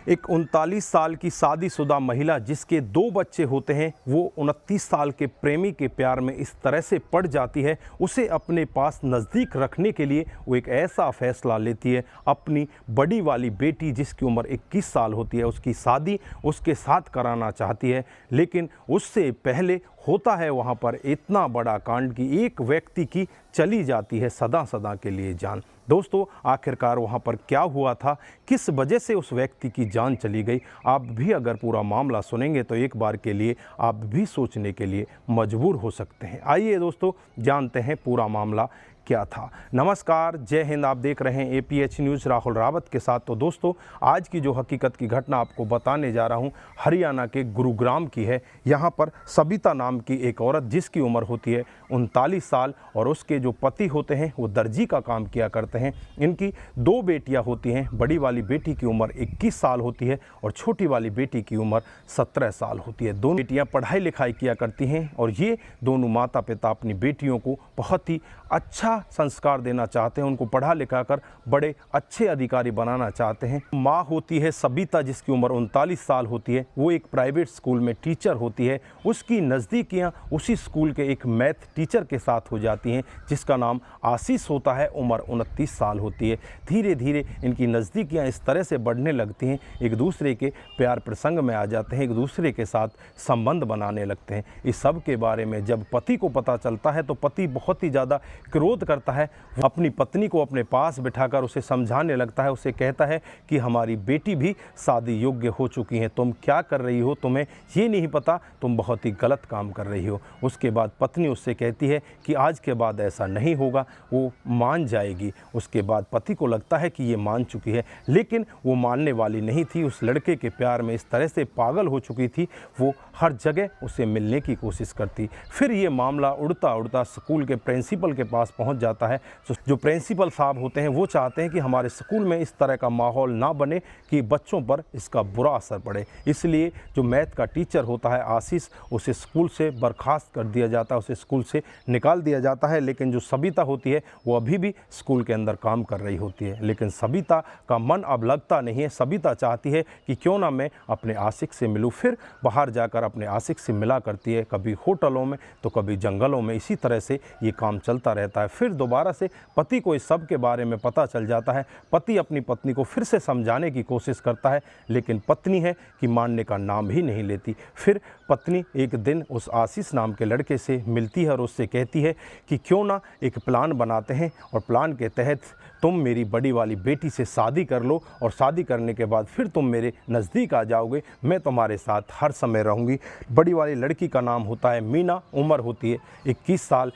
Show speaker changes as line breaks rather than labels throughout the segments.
एक 39 साल की शादीशुदा महिला जिसके 2 बच्चे होते हैं, वो 29 साल के प्रेमी के प्यार में इस तरह से पड़ जाती है। उसे अपने पास नज़दीक रखने के लिए वो एक ऐसा फैसला लेती है, अपनी बड़ी वाली बेटी जिसकी उम्र 21 साल होती है, उसकी शादी उसके साथ कराना चाहती है। लेकिन उससे पहले होता है वहाँ पर इतना बड़ा कांड कि एक व्यक्ति की चली जाती है सदा सदा के लिए जान। दोस्तों, आखिरकार वहाँ पर क्या हुआ था, किस वजह से उस व्यक्ति की जान चली गई, आप भी अगर पूरा मामला सुनेंगे तो एक बार के लिए आप भी सोचने के लिए मजबूर हो सकते हैं। आइए दोस्तों, जानते हैं पूरा मामला क्या था। नमस्कार, जय हिंद। आप देख रहे हैं APH न्यूज़ राहुल रावत के साथ। तो दोस्तों, आज की जो हकीकत की घटना आपको बताने जा रहा हूं, हरियाणा के गुरुग्राम की है। यहां पर सबिता नाम की एक औरत जिसकी उम्र होती है 39 साल और उसके जो पति होते हैं वो दर्जी का काम किया करते हैं। इनकी 2 बेटियां होती हैं। बड़ी वाली बेटी की उम्र 21 साल होती है और छोटी वाली बेटी की उम्र 17 साल होती है। दोनों बेटियां पढ़ाई लिखाई किया करती हैं और ये दोनों माता पिता अपनी बेटियों को बहुत ही अच्छा संस्कार देना चाहते हैं, उनको पढ़ा लिखा कर बड़े अच्छे अधिकारी बनाना चाहते हैं। माँ होती है सबिता जिसकी उम्र 39 साल होती है, वो एक प्राइवेट स्कूल में टीचर होती है। उसकी नज़दीकियाँ उसी स्कूल के एक मैथ टीचर के साथ हो जाती हैं जिसका नाम आशीष होता है, उम्र 29 साल होती है। धीरे धीरे इनकी नज़दीकियाँ इस तरह से बढ़ने लगती हैं, एक दूसरे के प्यार प्रसंग में आ जाते हैं, एक दूसरे के साथ संबंध बनाने लगते हैं। इस सब के बारे में जब पति को पता चलता है तो पति बहुत ही ज़्यादा क्रोध करता है। अपनी पत्नी को अपने पास बिठाकर उसे समझाने लगता है, उसे कहता है कि हमारी बेटी भी शादी योग्य हो चुकी है, तुम क्या कर रही हो, तुम्हें ये नहीं पता, तुम बहुत ही गलत काम कर रही हो। उसके बाद पत्नी उससे कहती है कि आज के बाद ऐसा नहीं होगा, वो मान जाएगी। उसके बाद पति को लगता है कि ये मान चुकी है, लेकिन वो मानने वाली नहीं थी। उस लड़के के प्यार में इस तरह से पागल हो चुकी थी, वो हर जगह उसे मिलने की कोशिश करती। फिर ये मामला उड़ता उड़ता स्कूल के प्रिंसिपल के पास पहुंच जाता है। जो प्रिंसिपल साहब होते हैं वो चाहते हैं कि हमारे स्कूल में इस तरह का माहौल ना बने कि बच्चों पर इसका बुरा असर पड़े। इसलिए जो मैथ का टीचर होता है आशीष, उसे स्कूल से बर्खास्त कर दिया जाता है, उसे स्कूल से निकाल दिया जाता है। लेकिन जो सबिता होती है वो अभी भी स्कूल के अंदर काम कर रही होती है। लेकिन सबिता का मन अब लगता नहीं है। सबिता चाहती है कि क्यों ना मैं अपने आशिक से मिलूँ। फिर बाहर जाकर अपने आशिक से मिला करती है, कभी होटलों में तो कभी जंगलों में। इसी तरह से ये काम चलता रहता है। फिर दोबारा से पति को इस सब के बारे में पता चल जाता है। पति अपनी पत्नी को फिर से समझाने की कोशिश करता है, लेकिन पत्नी है कि मानने का नाम ही नहीं लेती। फिर पत्नी एक दिन उस आशीष नाम के लड़के से मिलती है और उससे कहती है कि क्यों ना एक प्लान बनाते हैं और प्लान के तहत तुम मेरी बड़ी वाली बेटी से शादी कर लो और शादी करने के बाद फिर तुम मेरे नज़दीक आ जाओगे, मैं तुम्हारे साथ हर समय रहूँगी। बड़ी वाली लड़की का नाम होता है मीना, उम्र होती है 21 साल।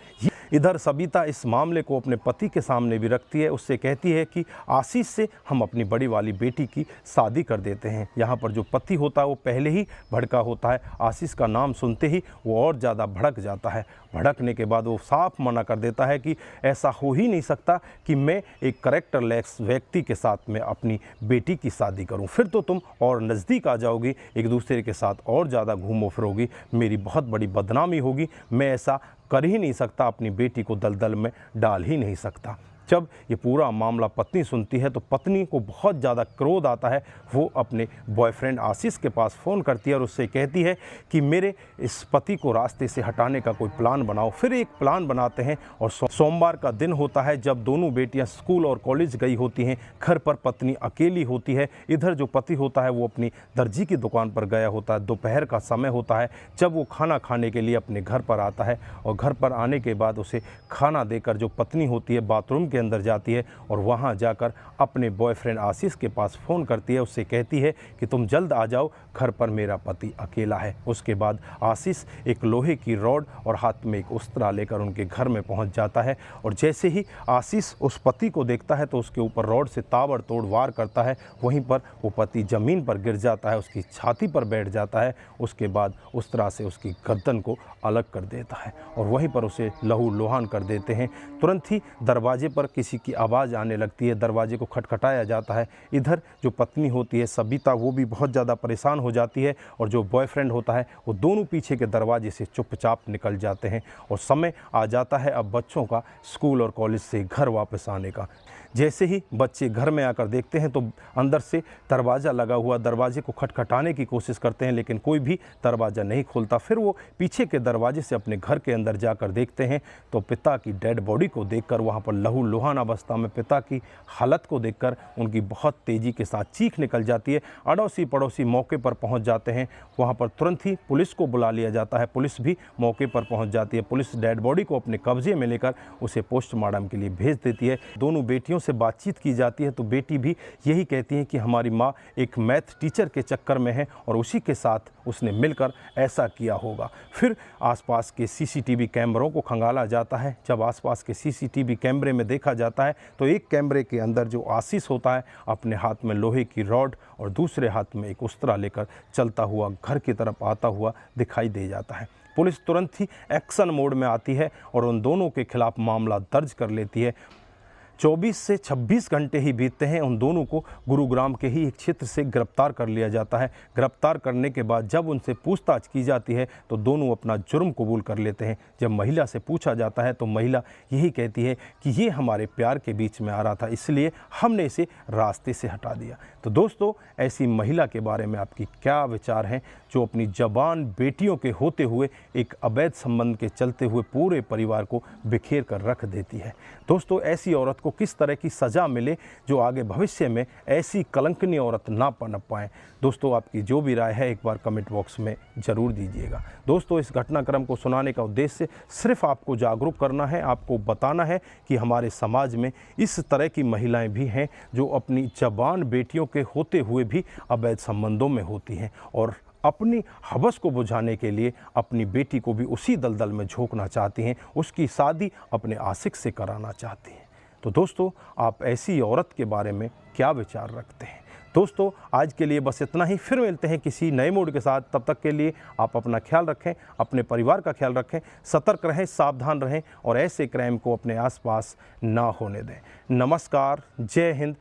इधर सबिता इस मामले को अपने पति के सामने भी रखती है। उससे कहती है कि आशीष से हम अपनी बड़ी वाली बेटी की शादी कर देते हैं। यहाँ पर जो पति होता है वो पहले ही भड़का होता है। आशीष का नाम सुनते ही वो और ज़्यादा भड़क जाता है। भड़कने के बाद वो साफ मना कर देता है कि ऐसा हो ही नहीं सकता कि मैं एक कैरेक्टरलेस व्यक्ति के साथ में अपनी बेटी की शादी करूं। फिर तो तुम और नज़दीक आ जाओगी, एक दूसरे के साथ और ज़्यादा घूमो फिरोगी, मेरी बहुत बड़ी बदनामी होगी। मैं ऐसा कर ही नहीं सकता, अपनी बेटी को दलदल में डाल ही नहीं सकता। जब ये पूरा मामला पत्नी सुनती है तो पत्नी को बहुत ज़्यादा क्रोध आता है। वो अपने बॉयफ्रेंड आशीष के पास फ़ोन करती है और उससे कहती है कि मेरे इस पति को रास्ते से हटाने का कोई प्लान बनाओ। फिर एक प्लान बनाते हैं और सोमवार का दिन होता है जब दोनों बेटियां स्कूल और कॉलेज गई होती हैं। घर पर पत्नी अकेली होती है। इधर जो पति होता है वो अपनी दर्जी की दुकान पर गया होता है। दोपहर का समय होता है जब वो खाना खाने के लिए अपने घर पर आता है और घर पर आने के बाद उसे खाना देकर जो पत्नी होती है बाथरूम के अंदर जाती है और वहां जाकर अपने बॉयफ्रेंड आशीष के पास फ़ोन करती है। उससे कहती है कि तुम जल्द आ जाओ, घर पर मेरा पति अकेला है। उसके बाद आशीष एक लोहे की रॉड और हाथ में एक उस्तरा लेकर उनके घर में पहुंच जाता है और जैसे ही आशीष उस पति को देखता है तो उसके ऊपर रॉड से ताबड़तोड़ वार करता है। वहीं पर वो पति ज़मीन पर गिर जाता है, उसकी छाती पर बैठ जाता है। उसके बाद उस्तरा से उसकी गर्दन को अलग कर देता है और वहीं पर उसे लहू लुहान कर देते हैं। तुरंत ही दरवाजे पर किसी की आवाज़ आने लगती है, दरवाजे को खटखटाया जाता है। इधर जो पत्नी होती है सबिता, वो भी बहुत ज़्यादा परेशान हो जाती है और जो बॉयफ्रेंड होता है वो दोनों पीछे के दरवाजे से चुपचाप निकल जाते हैं और समय आ जाता है अब बच्चों का स्कूल और कॉलेज से घर वापस आने का। जैसे ही बच्चे घर में आकर देखते हैं तो अंदर से दरवाज़ा लगा हुआ, दरवाजे को खटखटाने की कोशिश करते हैं लेकिन कोई भी दरवाज़ा नहीं खुलता। फिर वो पीछे के दरवाजे से अपने घर के अंदर जाकर देखते हैं तो पिता की डेड बॉडी को देखकर, वहाँ पर लहूलुहान अवस्था में पिता की हालत को देखकर उनकी बहुत तेज़ी के साथ चीख निकल जाती है। अड़ोसी पड़ोसी मौके पर पहुँच जाते हैं। वहाँ पर तुरंत ही पुलिस को बुला लिया जाता है। पुलिस भी मौके पर पहुँच जाती है। पुलिस डेड बॉडी को अपने कब्जे में लेकर उसे पोस्टमार्टम के लिए भेज देती है। दोनों बेटियों से बातचीत की जाती है तो बेटी भी यही कहती है कि हमारी माँ एक मैथ टीचर के चक्कर में है और उसी के साथ उसने मिलकर ऐसा किया होगा। फिर आसपास के सीसीटीवी कैमरों को खंगाला जाता है। जब आसपास के सीसीटीवी कैमरे में देखा जाता है तो एक कैमरे के अंदर जो आशीष होता है अपने हाथ में लोहे की रॉड और दूसरे हाथ में एक उस्तरा लेकर चलता हुआ घर की तरफ आता हुआ दिखाई दे जाता है। पुलिस तुरंत ही एक्शन मोड में आती है और उन दोनों के खिलाफ मामला दर्ज कर लेती है। 24 से 26 घंटे ही बीतते हैं, उन दोनों को गुरुग्राम के ही एक क्षेत्र से गिरफ्तार कर लिया जाता है। गिरफ्तार करने के बाद जब उनसे पूछताछ की जाती है तो दोनों अपना जुर्म कबूल कर लेते हैं। जब महिला से पूछा जाता है तो महिला यही कहती है कि ये हमारे प्यार के बीच में आ रहा था, इसलिए हमने इसे रास्ते से हटा दिया। तो दोस्तों, ऐसी महिला के बारे में आपकी क्या विचार हैं जो अपनी जवान बेटियों के होते हुए एक अवैध संबंध के चलते हुए पूरे परिवार को बिखेर कर रख देती है? दोस्तों, ऐसी औरत को किस तरह की सज़ा मिले जो आगे भविष्य में ऐसी कलंकनी औरत ना पनप पाए? दोस्तों, आपकी जो भी राय है एक बार कमेंट बॉक्स में ज़रूर दीजिएगा। दोस्तों, इस घटनाक्रम को सुनाने का उद्देश्य सिर्फ आपको जागरूक करना है, आपको बताना है कि हमारे समाज में इस तरह की महिलाएं भी हैं जो अपनी जवान बेटियों के होते हुए भी अवैध संबंधों में होती हैं और अपनी हवस को बुझाने के लिए अपनी बेटी को भी उसी दलदल में झोंकना चाहती हैं, उसकी शादी अपने आशिक से कराना चाहती हैं। तो दोस्तों, आप ऐसी औरत के बारे में क्या विचार रखते हैं? दोस्तों, आज के लिए बस इतना ही। फिर मिलते हैं किसी नए मूड के साथ। तब तक के लिए आप अपना ख्याल रखें, अपने परिवार का ख्याल रखें, सतर्क रहें, सावधान रहें और ऐसे क्राइम को अपने आसपास ना होने दें। नमस्कार, जय हिंद,